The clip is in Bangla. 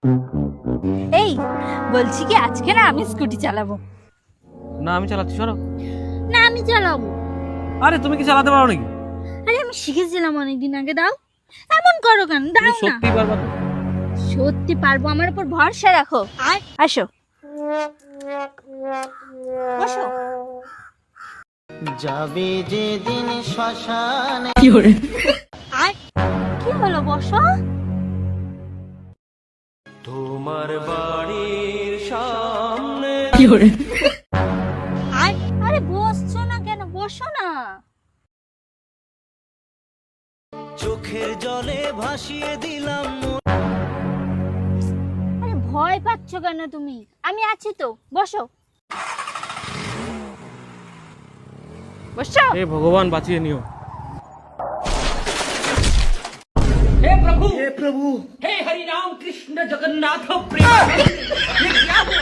এই বলছি কি আজকে না আমি স্কুটি চালাবো। না আমি চালাচ্ছি, সরো। না আমি চালাবো। আরে তুমি কি চালাতে পারো নাকি? আরে আমি শিখেছিলাম অনেকদিন আগে। দাও, এমন করো কেন? দাও তুমি না। সত্যি পারবা তো? সত্যি পারবো, আমার উপর ভরসা রাখো। আসো বসো। যাবে যেদিন শ্মশানে। কি হলো, বসো। তোমার বাড়ির সামনে। আরে বসছো না কেন? বসো না। চোখের জলে ভাসিয়ে দিলাম। আরে ভয় পাচ্ছ কেন তুমি? আমি আছি তো, বসো বসো। হে ভগবান বাঁচিয়ে নিও। हे प्रभु হে প্রভু, हे हरि राम कृष्ण जगन्नाथ प्रेम ये क्या हुआ?